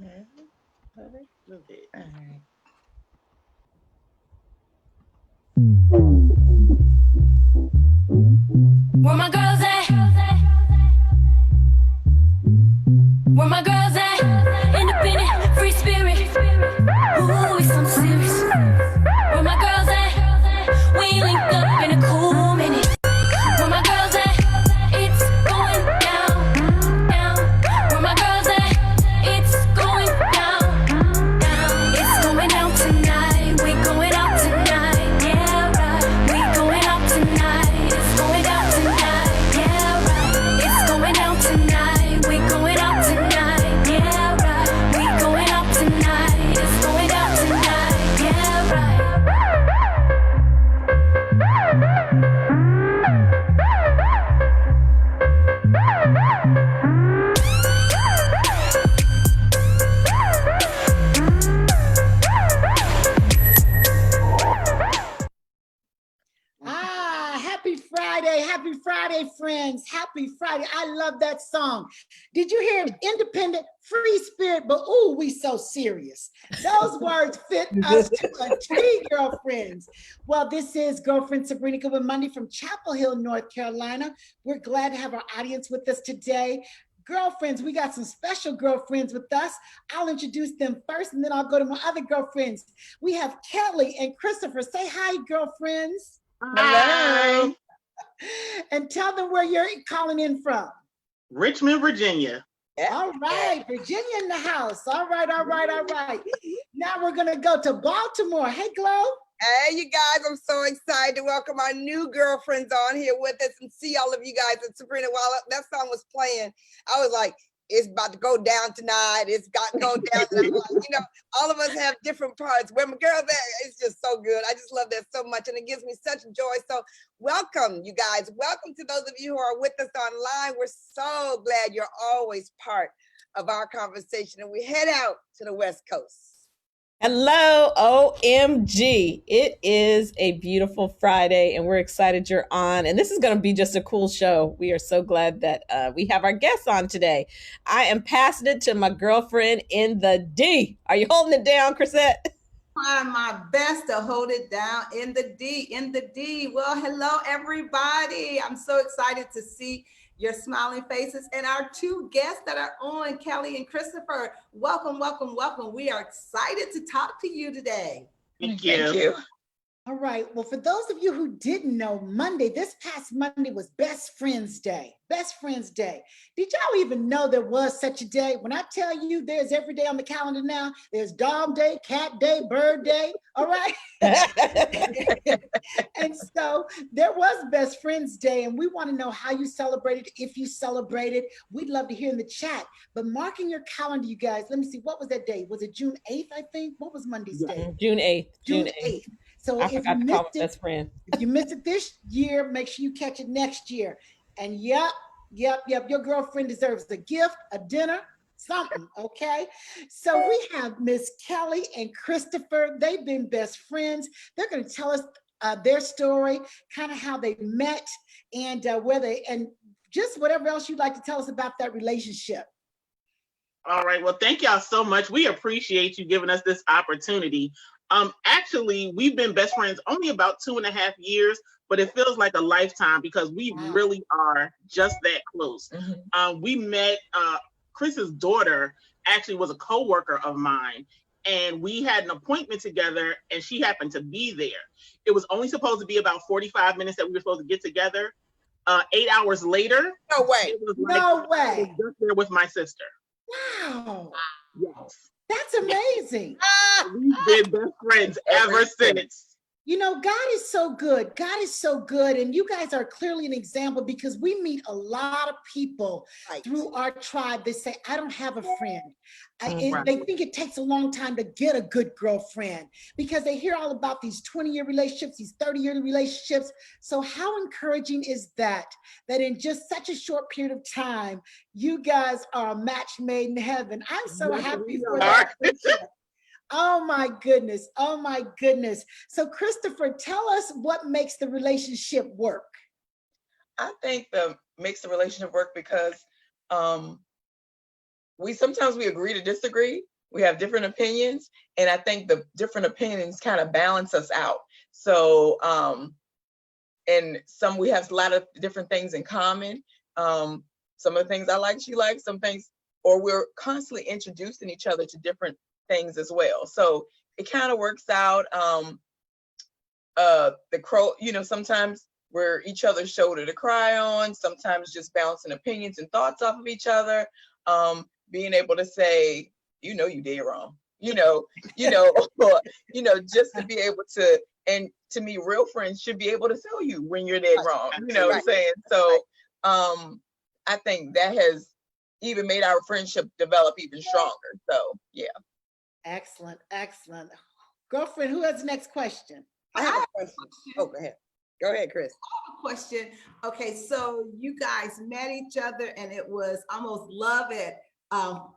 Yeah. Perfect. Move it. All right. Where my girls at? Where my girls at? Independent, free spirit. Ooh, we some serious. Where my girls at? We link up in a cool minute. Where my girls at? It's going down, down. Where my girls at? It's going down, down. It's going down tonight. We going out tonight. Yeah, right. We going out tonight. It's going down tonight. Yeah, right. It's going down tonight. We going out tonight. Yeah, right. We going out tonight. It's going down tonight. Yeah, right. Happy Friday, friends. Happy Friday. I love that song. Did you hear independent, free spirit, but ooh, we so serious. Those words fit us to a T, girlfriends. Well, this is Girlfriend Sabrina Goodwin Monday from Chapel Hill, North Carolina. We're glad to have our audience with us today. Girlfriends, we got some special girlfriends with us. I'll introduce them first and then I'll go to my other girlfriends. We have Kelly and Christopher. Say hi, girlfriends. Hello. And tell them where you're calling in from. Richmond, Virginia. All right, Virginia in the house. All right. Now we're gonna go to Baltimore. Hey, Glow. Hey, you guys, I'm so excited to welcome our new girlfriends on here with us and see all of you guys. And Sabrina, while that song was playing, I was like, it's about to go down tonight. It's got to go down tonight. You know, all of us have different parts. Where my girls at, it's just so good. I just love that so much. And it gives me such joy. So welcome, you guys. Welcome to those of you who are with us online. We're so glad you're always part of our conversation. And we head out to the West Coast. Hello, OMG. It is a beautiful Friday and we're excited you're on. And this is going to be just a cool show. We are so glad that we have our guests on today. I am passing it to my girlfriend in the D. Are you holding it down, Chrisette? Trying my best to hold it down in the D. Well, hello, everybody. I'm so excited to see your smiling faces and our two guests that are on, Kelly and Christopher. Welcome. We are excited to talk to you today. Thank you. All right. Well, for those of you who didn't know, this past Monday was Best Friends Day. Best Friends Day. Did y'all even know there was such a day? When I tell you there's every day on the calendar now, there's Dog Day, Cat Day, Bird Day. All right. And so there was Best Friends Day, and we want to know how you celebrated, if you celebrated. We'd love to hear in the chat. But mark in your calendar, you guys. Let me see. What was that day? Was it June 8th, I think? What was Monday's day? June 8th. June 8th. So if you missed it, best friend. if you missed it this year, make sure you catch it next year. And yep, your girlfriend deserves a gift, a dinner, something, okay? So we have Miss Kelly and Christopher. They've been best friends. They're going to tell us their story, kind of how they met, and and just whatever else you'd like to tell us about that relationship. All right. Well, thank y'all so much. We appreciate you giving us this opportunity. Actually, we've been best friends only about 2.5 years, but it feels like a lifetime because we really are just that close. We met, Chris's daughter actually was a co-worker of mine, and we had an appointment together and she happened to be there. It was only supposed to be about 45 minutes that we were supposed to get together. 8 hours later. No way. It was No way. I was just there with my sister. Wow. Yes. That's amazing. We've been best friends ever since. You know, God is so good. God is so good. And you guys are clearly an example because we meet a lot of people through our tribe. They say, I don't have a friend. They think it takes a long time to get a good girlfriend because they hear all about these 20-year relationships, these 30-year relationships. So how encouraging is that in just such a short period of time, you guys are a match made in heaven. I'm so happy for that. Oh my goodness. So Christopher, tell us what makes the relationship work. I think makes the relationship work because sometimes we agree to disagree. We have different opinions, and I think the different opinions kind of balance us out. So, and we have a lot of different things in common. Some of the things I like, she likes, some things, or we're constantly introducing each other to different things as well. So it kind of works out. Sometimes we're each other's shoulder to cry on, sometimes just bouncing opinions and thoughts off of each other. Being able to say, you did wrong, or, just to be able to, and to me, real friends should be able to tell you when you're dead wrong, what I'm saying? So I think that has even made our friendship develop even stronger. So yeah. Excellent, excellent. Girlfriend, who has the next question? I have a question. Oh, go ahead. Go ahead, Chris. Question. Okay, so you guys met each other and it was almost love at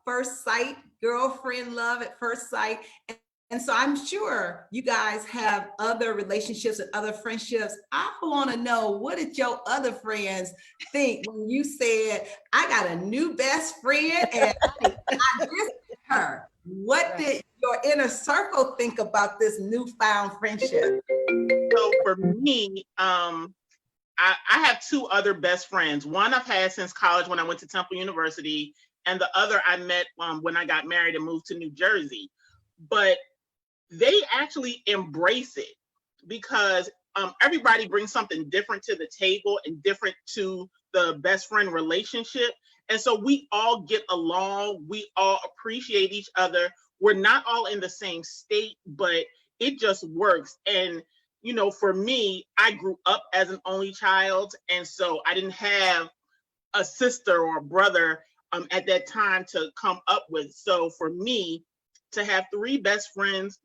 first sight, girlfriend love at first sight. And so I'm sure you guys have other relationships and other friendships. I want to know, what did your other friends think when you said, I got a new best friend and I missed her? What did your inner circle think about this newfound friendship? So for me, I have two other best friends. One I've had since college when I went to Temple University, and the other I met when I got married and moved to New Jersey. But they actually embrace it because everybody brings something different to the table and different to the best friend relationship. And so we all get along, we all appreciate each other. We're not all in the same state, but it just works. And, for me, I grew up as an only child. And so I didn't have a sister or a brother at that time to come up with. So for me to have three best friends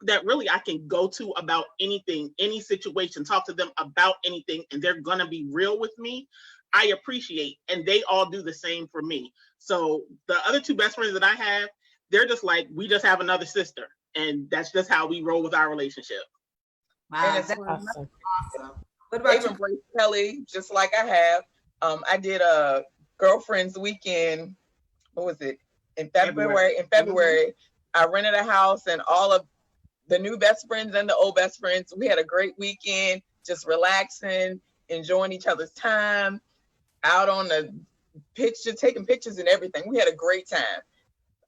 that really I can go to about anything, any situation, talk to them about anything, and they're gonna be real with me, I appreciate, and they all do the same for me. So the other two best friends that I have, they're just like, we just have another sister, and that's just how we roll with our relationship. Wow, And that's awesome. What about They've embraced Kelly just like I have. I did a girlfriends weekend. What was it? In February. I rented a house, and all of the new best friends and the old best friends, we had a great weekend, just relaxing, enjoying each other's time, out on the taking pictures and everything. We had a great time.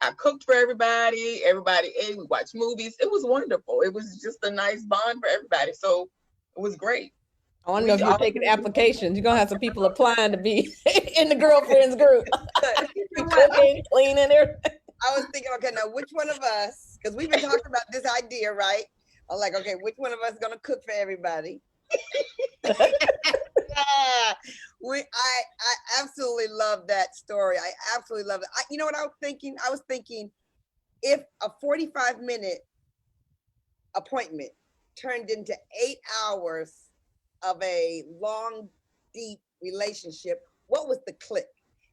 I cooked for everybody. Everybody ate. We watched movies. It was wonderful. It was just a nice bond for everybody. So it was great. I want to know if you're taking applications. You're going to have some people applying to be in the girlfriends group. Cooking, cleaning, everything. I was thinking, okay, now which one of us, because we've been talking about this idea, right? I'm like, okay, which one of us is going to cook for everybody? Yeah, I absolutely love that story. I absolutely love it. You know what I was thinking? I was thinking if a 45-minute appointment turned into 8 hours of a long, deep relationship, what was the click?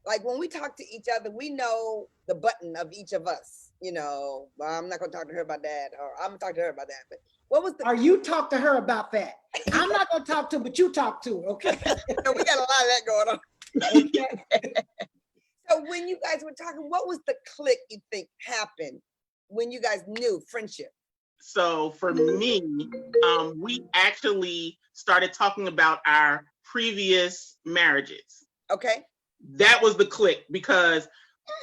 Like when we talk to each other, we know the button of each of us. Well, I'm not going to talk to her about that, or I'm going to talk to her about that. But what was the? Or you talk to her about that. I'm not going to talk to her, but you talk to her, okay? So we got a lot of that going on. Okay. So when you guys were talking, what was the click you think happened when you guys knew friendship? So for me, we actually started talking about our previous marriages. Okay. That was the click, because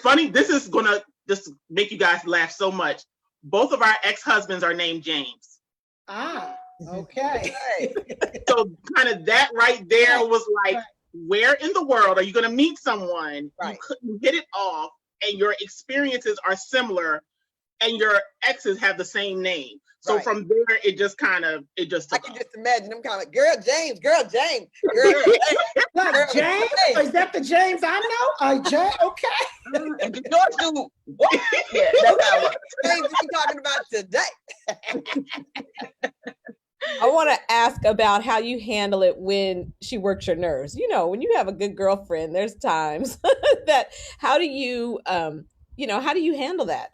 this is gonna just make you guys laugh so much. Both of our ex-husbands are named James. Ah, okay. So kind of that right there was like, where in the world are you gonna meet someone you couldn't hit it off and your experiences are similar and your exes have the same name? So from there, it just took I can just imagine them kind of like, girl James, girl James. Like James? Is that the James I know? James, okay. And you know do what? Yeah, that's how it works. James we talking about today. I want to ask about how you handle it when she works your nerves. When you have a good girlfriend, there's times that how do you handle that?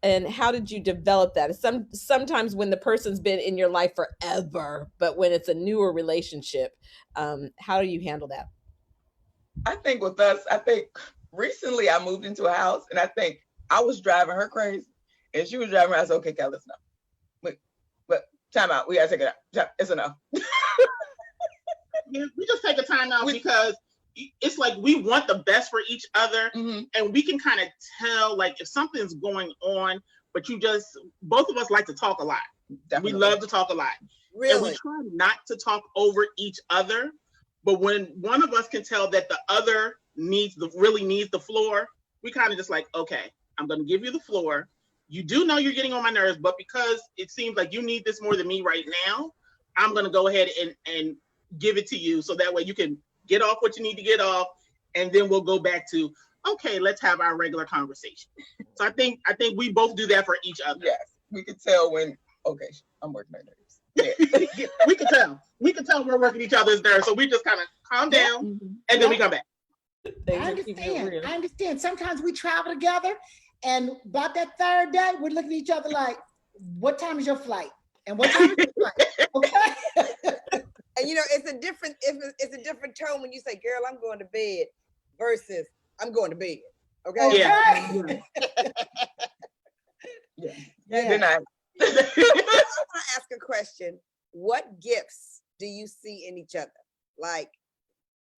And how did you develop that? Sometimes when the person's been in your life forever, but when it's a newer relationship, how do you handle that? I think with us, recently I moved into a house, and I think I was driving her crazy, and she was driving her. I said, okay, Cal, it's enough. But time out. We gotta take it out. It's enough. Yeah, we just take a time out because it's like we want the best for each other, and we can kind of tell like if something's going on, but both of us like to talk a lot. Definitely. We love to talk a lot. Really? And we try not to talk over each other, but when one of us can tell that the other really needs the floor, we kind of just like, okay, I'm going to give you the floor. You do know you're getting on my nerves, but because it seems like you need this more than me right now, I'm going to go ahead and give it to you so that way you can get off what you need to get off, and then we'll go back to, okay, let's have our regular conversation. So I think we both do that for each other. Yes, we can tell when, okay, I'm working my nerves. Yeah. We can tell. We can tell we're working each other's nerves. So we just kind of calm down, and then we come back. I understand. Sometimes we travel together, and about that third day, we're looking at each other like, what time is your flight? And what time is your flight? Okay. And it's a different tone when you say, girl, I'm going to bed versus I'm going to bed. Okay. Yeah. Good night. I want to ask a question. What gifts do you see in each other? Like,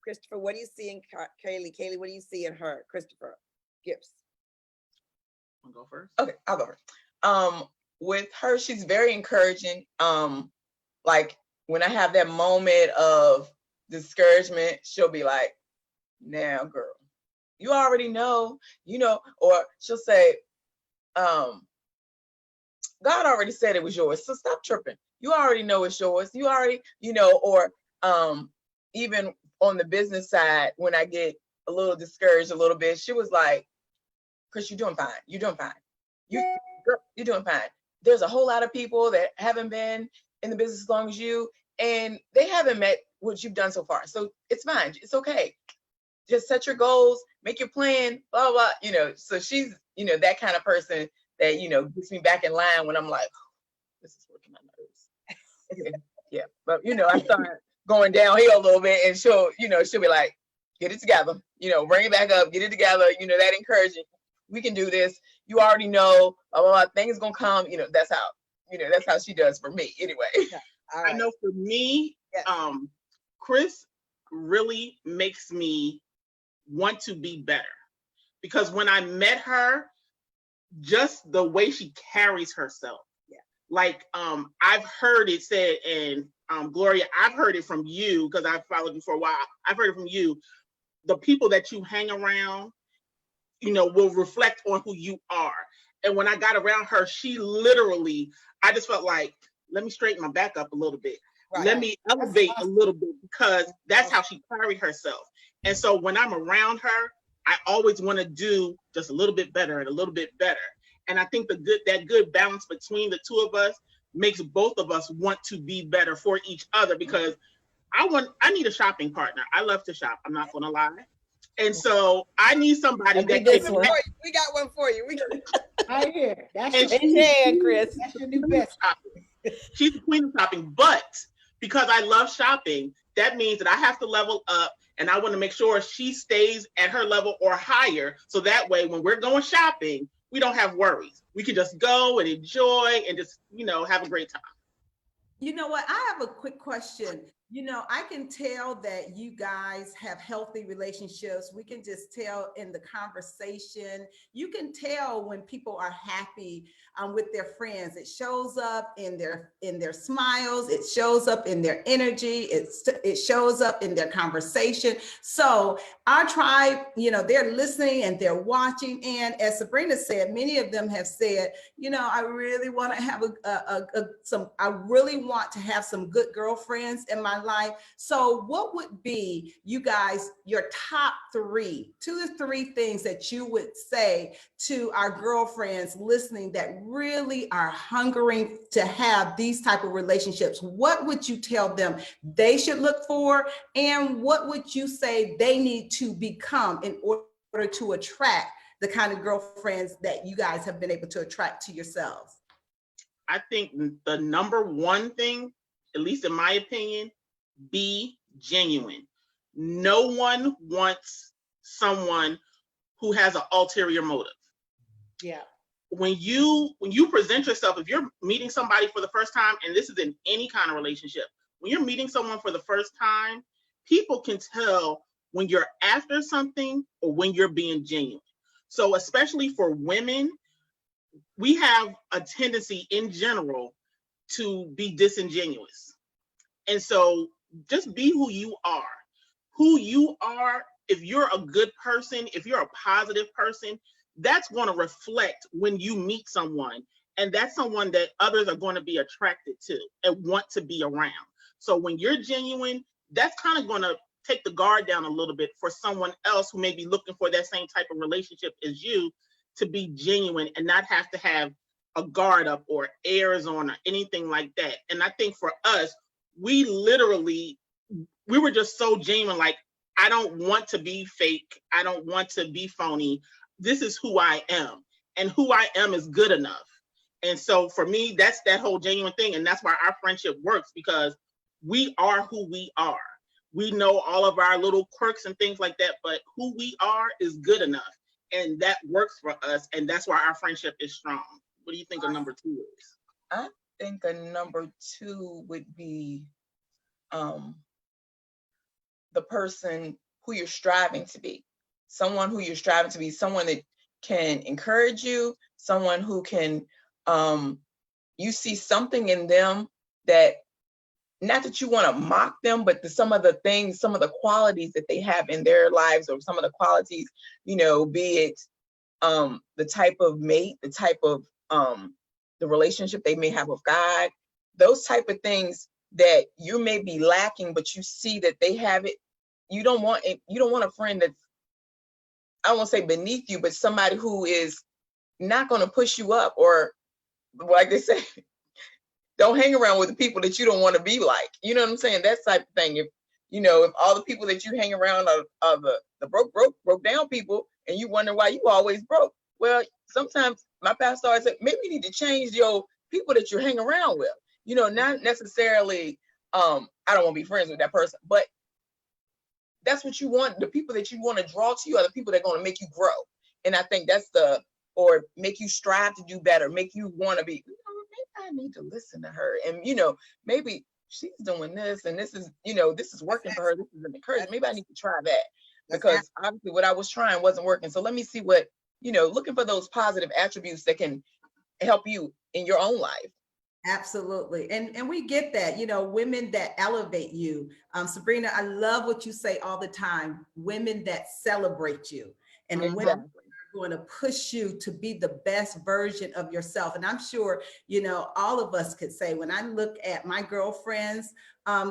Christopher, what do you see in Kaylee? Kaylee, what do you see in her? Christopher, gifts. I'll go first. Okay, I'll go first. With her, she's very encouraging. Like when I have that moment of discouragement, she'll be like, now, girl, you already know, or she'll say, God already said it was yours, so stop tripping. You already know it's yours. You already, or even on the business side, when I get a little discouraged a little bit, she was like, Chris, you're doing fine. You're doing fine. You're doing fine. There's a whole lot of people that haven't been in the business as long as you, and they haven't met what you've done so far. So it's fine. It's okay. Just set your goals, make your plan, blah, blah, So she's, that kind of person that, gets me back in line when I'm like, oh, this is working my nerves. Yeah. But, I start going downhill a little bit, and she'll be like, get it together, bring it back up, get it together, that encouraging. We can do this. You already know, blah, blah, blah, things gonna come, that's how she does for me anyway. Yeah. Right. I know for me, yes. Chris really makes me want to be better, because when I met her, just the way she carries herself, like I've heard it said, and Gloria, I've heard it from you because I've followed you for a while. I've heard it from you. The people that you hang around, will reflect on who you are. And when I got around her, she literally, I just felt like, let me straighten my back up a little bit. Right. Let me elevate a little bit, because that's how she carried herself. And so when I'm around her, I always want to do just a little bit better and a little bit better. And I think that good balance between the two of us makes both of us want to be better for each other, because I need a shopping partner. I love to shop. I'm not going to lie. And so I need somebody that can. We got one for you. Right here. That's Chris. That's your new best. She's the queen of shopping, but because I love shopping, that means that I have to level up, and I want to make sure she stays at her level or higher. So that way, when we're going shopping, we don't have worries. We can just go and enjoy and just, have a great time. You know what? I have a quick question. I can tell that you guys have healthy relationships. We can just tell in the conversation. You can tell when people are happy with their friends. It shows up in their smiles. It shows up in their energy. It shows up in their conversation. So our tribe, they're listening and they're watching. And as Sabrina said, many of them have said, I really want to have I really want to have some good girlfriends in my life. So what would be, you guys, your top 2 to 3 things that you would say to our girlfriends listening that really are hungering to have these type of relationships? What would you tell them they should look for? And what would you say they need to become in order to attract the kind of girlfriends that you guys have been able to attract to yourselves? I think the number one thing, at least in my opinion, be genuine. No one wants someone who has an ulterior motive. Yeah. When you present yourself, if you're meeting somebody for the first time, and this is in any kind of relationship, when you're meeting someone for the first time, people can tell when you're after something or when you're being genuine. So especially for women, we have a tendency in general to be disingenuous. And so just be who you are. Who you are, if you're a good person, if you're a positive person, that's going to reflect when you meet someone. And that's someone that others are going to be attracted to and want to be around. So when you're genuine, that's kind of going to take the guard down a little bit for someone else who may be looking for that same type of relationship as you, to be genuine and not have to have a guard up or airs on or anything like that. And I think for us, we were just so genuine. Like, I don't want to be fake. I don't want to be phony. This is who I am, and who I am is good enough. And so for me, that's that whole genuine thing. And that's why our friendship works, because we are who we are. We know all of our little quirks and things like that, but who we are is good enough. And that works for us. And that's why our friendship is strong. What do you think a number 2 is? I think a number 2 would be the person who you're striving to be. Someone who you're striving to be, someone that can encourage you, someone who can, you see something in them that, not that you want to mock them, but some of the things, some of the qualities that they have in their lives, or some of the qualities, be it the type of mate, the type of the relationship they may have with God, those type of things that you may be lacking, but you see that they have it. You don't want a friend that's, I won't say beneath you, but somebody who is not going to push you up, or like they say, don't hang around with the people that you don't want to be like. You know what I'm saying? That type of thing. If all the people that you hang around are the broke down people, and you wonder why you always broke. Well, sometimes my pastor always said, maybe you need to change your people that you hang around with. Not necessarily, I don't want to be friends with that person, but that's what you want. The people that you want to draw to you are the people that are going to make you grow. And I think or make you strive to do better, make you want to be, maybe I need to listen to her. And, maybe she's doing this, and this is, this is working for her. This is an encouragement. Maybe I need to try that, because obviously what I was trying wasn't working. So let me see what, looking for those positive attributes that can help you in your own life. Absolutely. And we get that, women that elevate you. Sabrina, I love what you say all the time, women that celebrate you, and Exactly. women are going to push you to be the best version of yourself. And I'm sure, all of us could say, when I look at my girlfriends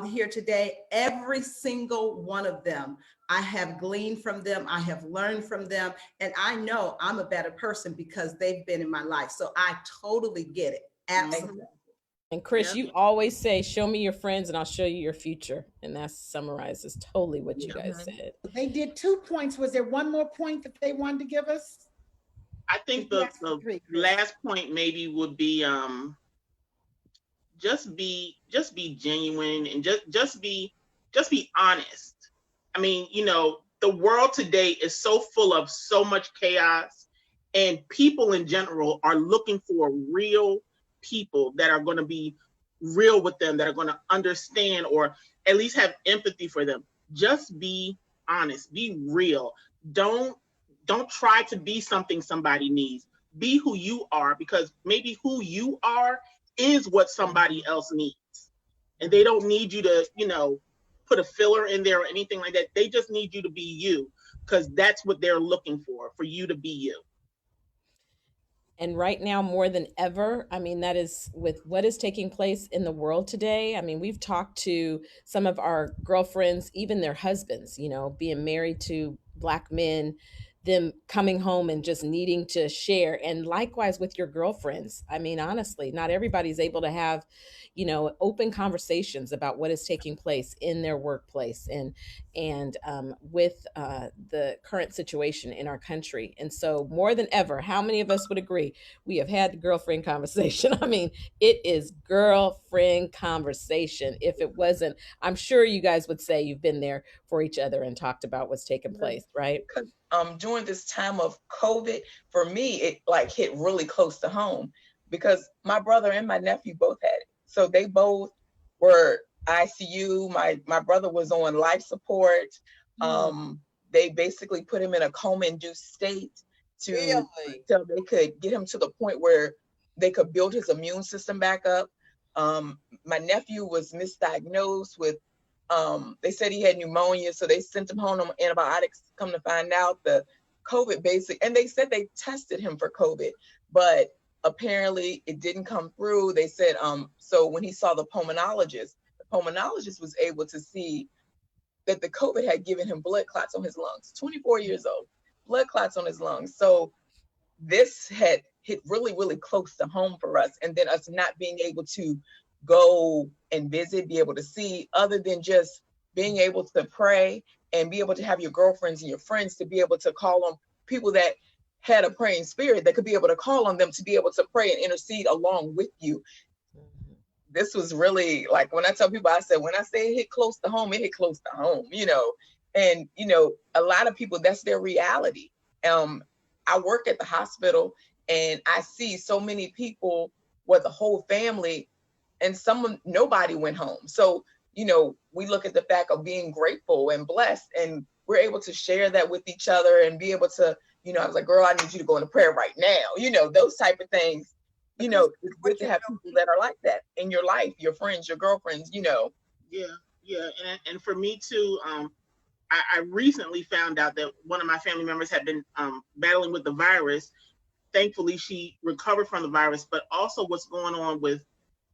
here today, every single one of them, I have gleaned from them, I have learned from them, and I know I'm a better person because they've been in my life. So I totally get it. Absolutely. And Chris, you always say, show me your friends and I'll show you your future. And that summarizes totally what you guys said. They did 2 points. Was there one more point that they wanted to give us? I think the last point maybe would be just be genuine, and just be honest. I mean, the world today is so full of so much chaos, and people in general are looking for real people that are going to be real with them, that are going to understand or at least have empathy for them. Just be honest, be real. Don't try to be something somebody needs. Be who you are, because maybe who you are is what somebody else needs. And they don't need you to, put a filler in there or anything like that. They just need you to be you, because that's what they're looking for you to be you. And right now, more than ever, I mean, that is with what is taking place in the world today. I mean, we've talked to some of our girlfriends, even their husbands, being married to Black men, them coming home and just needing to share. And likewise with your girlfriends. I mean, honestly, not everybody's able to have, open conversations about what is taking place in their workplace and with the current situation in our country. And so more than ever, how many of us would agree we have had the girlfriend conversation? I mean, it is girlfriend conversation. If it wasn't, I'm sure you guys would say you've been there for each other and talked about what's taking place, right? during this time of COVID, for me, it like hit really close to home because my brother and my nephew both had it. So they both were ICU. My brother was on life support. They basically put him in a coma-induced state till they could get him to the point where they could build his immune system back up. My nephew was misdiagnosed with, they said he had pneumonia, so they sent him home on antibiotics. Come to find out, the COVID and they said they tested him for COVID, but apparently it didn't come through. They said, so when he saw the pulmonologist was able to see that the COVID had given him blood clots on his lungs. 24 years old, blood clots on his lungs. So this had hit really, really close to home for us. And then us not being able to go and visit, be able to see, other than just being able to pray and be able to have your girlfriends and your friends to be able to call on people that had a praying spirit that could be able to call on them to be able to pray and intercede along with you. This was really, like, when I tell people, I said, when I say it hit close to home, it hit close to home, you know. And, you know, a lot of people, that's their reality. I work at the hospital and I see so many people with a whole family and nobody went home. So, you know, we look at the fact of being grateful and blessed, and we're able to share that with each other and be able to, you know, I was like, girl, I need you to go into prayer right now. You know, those type of things. You know, it's good to have people that are like that in your life, your friends, your girlfriends, you know. Yeah. And for me too, I recently found out that one of my family members had been battling with the virus. Thankfully, she recovered from the virus, but also what's going on with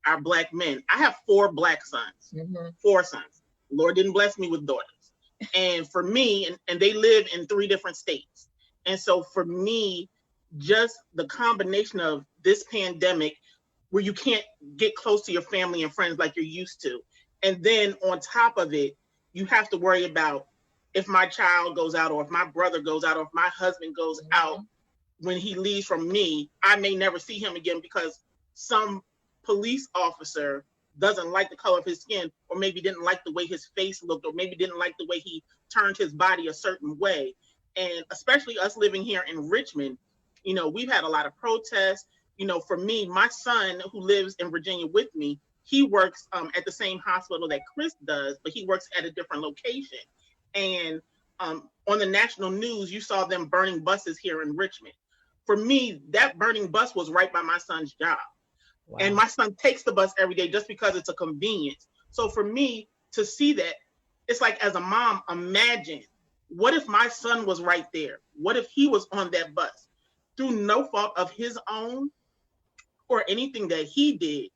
our Black men. I have 4 Black sons, 4 sons. Lord didn't bless me with daughters. And for me, and they live in 3 different states. And so for me, just the combination of this pandemic where you can't get close to your family and friends like you're used to. And then on top of it, you have to worry about if my child goes out or if my brother goes out or if my husband goes out. When he leaves from me, I may never see him again because some police officer doesn't like the color of his skin, or maybe didn't like the way his face looked, or maybe didn't like the way he turned his body a certain way. And especially us living here in Richmond, you know, we've had a lot of protests. You know, for me, my son who lives in Virginia with me, he works at the same hospital that Chris does, but he works at a different location. And on the national news, you saw them burning buses here in Richmond. For me, that burning bus was right by my son's job. Wow. And my son takes the bus every day just because it's a convenience. So for me to see that, it's like, as a mom, imagine, what if my son was right there? What if he was on that bus? Through no fault of his own or anything that he did,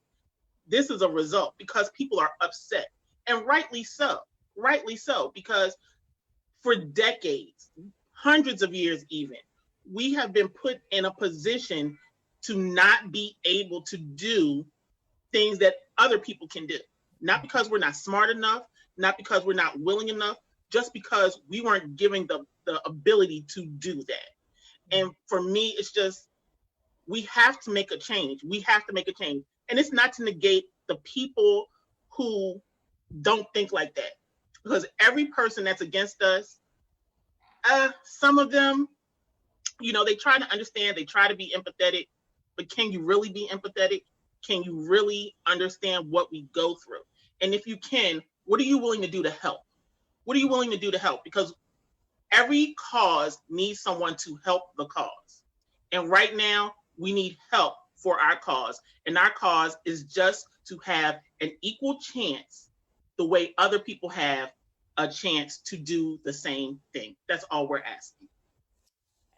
this is a result because people are upset. And rightly so, because for decades, hundreds of years even, we have been put in a position to not be able to do things that other people can do. Not because we're not smart enough, not because we're not willing enough, just because we weren't given the ability to do that. And for me, it's just, we have to make a change. We have to make a change. And it's not to negate the people who don't think like that. Because every person that's against us, some of them, you know, they try to understand, they try to be empathetic, but can you really be empathetic? Can you really understand what we go through? And if you can, what are you willing to do to help? What are you willing to do to help? Because every cause needs someone to help the cause. And right now, we need help for our cause. And our cause is just to have an equal chance the way other people have a chance to do the same thing. That's all we're asking.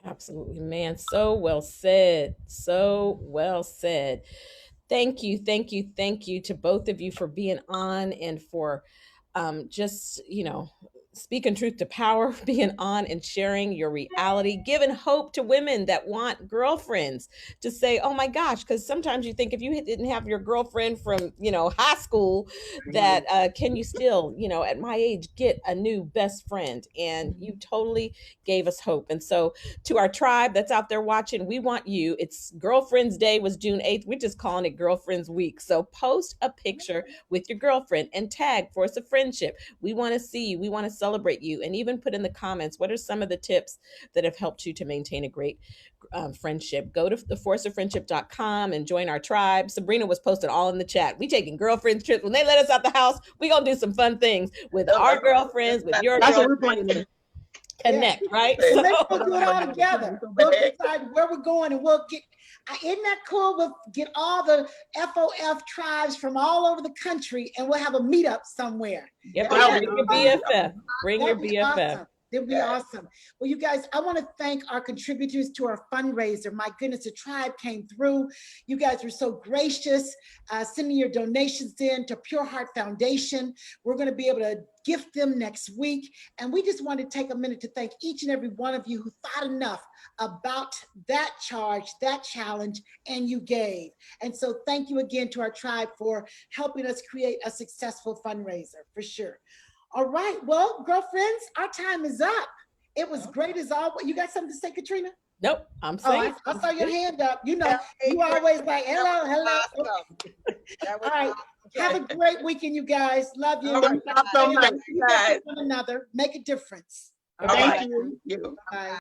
Absolutely, man. So well said. So well said. Thank you to both of you for being on and for just, you know, speaking truth to power, being on and sharing your reality, giving hope to women that want girlfriends to say, oh my gosh, because sometimes you think if you didn't have your girlfriend from, you know, high school, that can you still, you know, at my age, get a new best friend? And you totally gave us hope. And so to our tribe that's out there watching, we want you. It's Girlfriend's Day was June 8th. We're just calling it Girlfriend's Week. So post a picture with your girlfriend and tag for us a friendship. We want to see you. We want to celebrate you, and even put in the comments, what are some of the tips that have helped you to maintain a great friendship? Go to theforceoffriendship.com and join our tribe. Sabrina was posting all in the chat. We taking girlfriends trips. When they let us out the house, we gonna do some fun things with our girlfriends, with your That's what we're girlfriends. planning. Connect, right? So So, we'll do it all together. We'll decide where we're going, and we'll get. Isn't that cool? We'll get all the FOF tribes from all over the country, and we'll have a meetup somewhere. yeah, That bring would your be BFF. Bring your That'd be BFF. awesome. It'd be awesome. Well, you guys, I want to thank our contributors to our fundraiser. My goodness, the tribe came through. You guys were so gracious, sending your donations in to Pure Heart Foundation. We're going to be able to gift them next week. And we just want to take a minute to thank each and every one of you who thought enough about that charge, that challenge, and you gave. And so thank you again to our tribe for helping us create a successful fundraiser, for sure. All right, well, girlfriends, our time is up. It was great as always. You got something to say, Katrina? Nope, I'm Oh, saying. I saw your hand up. You know, you always like, hello, hello. That was All right, have a great weekend, you guys. Love you. All right. so much. You guys one another. Make a difference. All right. Thank you. Bye.